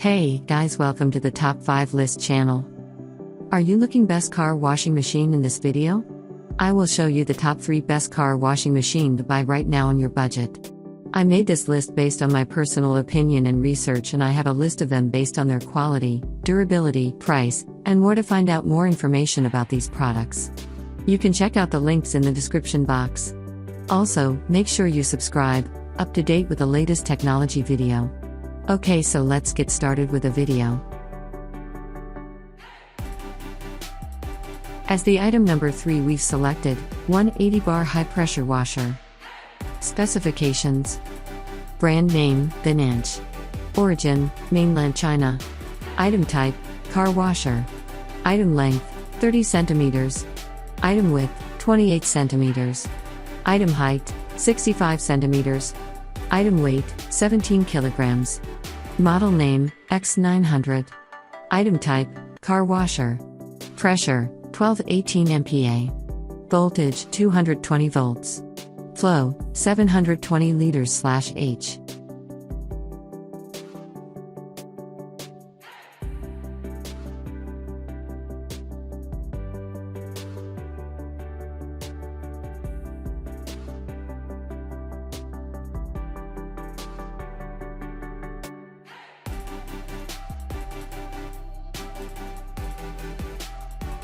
Hey guys, welcome to the Top 5 List channel. Are you looking best car washing machine in this video? I will show you the top 3 best car washing machine to buy right now on your budget. I made this list based on my personal opinion and research, and I have a list of them based on their quality, durability, price, and more. To find out more information about these products, you can check out the links in the description box. Also, make sure you subscribe, up to date with the latest technology video. Okay, so let's get started with the video. As the item number 3, we've selected 180 bar high pressure washer. Specifications: brand name, Bin Inch. Origin, mainland China. Item type, car washer. Item length, 30 centimeters. Item width, 28 centimeters. Item height, 65 centimeters. Item weight, 17 kilograms. Model name, X900. Item type, car washer. Pressure, 1218 MPa. Voltage, 220 volts. Flow, 720 liters/H.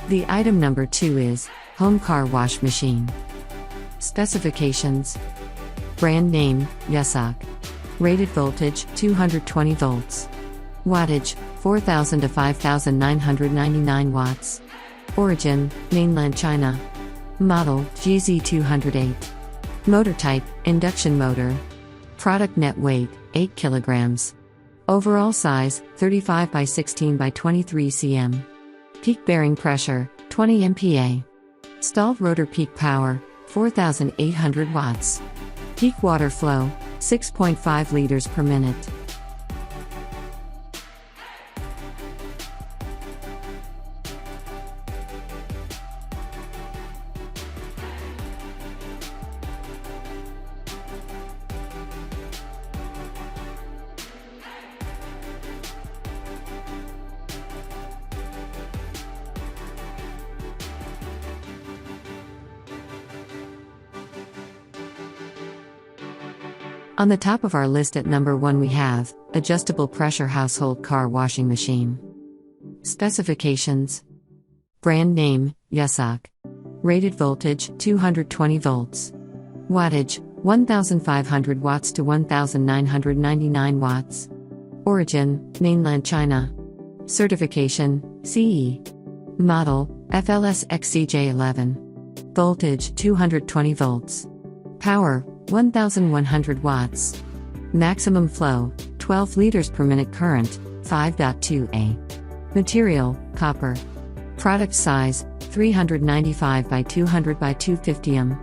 The item number 2 is home car wash machine. Specifications: brand name, Yusok. Rated voltage, 220 volts. Wattage, 4,000 to 5,999 watts. Origin, mainland China. Model, GZ208. Motor type, induction motor. Product net weight, 8 kilograms. Overall size, 35 by 16 by 23 cm. Peak bearing pressure, 20 MPa. Stalled rotor peak power, 4,800 watts. Peak water flow, 6.5 liters per minute. On the top of our list at number 1 we have adjustable pressure household car washing machine. Specifications: brand name, Yusok. Rated voltage, 220 volts. Wattage, 1,500 watts to 1,999 watts. Origin, mainland China. Certification, CE. Model, FLS XCJ11. Voltage, 220 volts. Power, 1,100 watts. Maximum flow, 12 liters per minute. Current, 5.2 A. Material, copper. Product size, 395 by 200 by 250 m.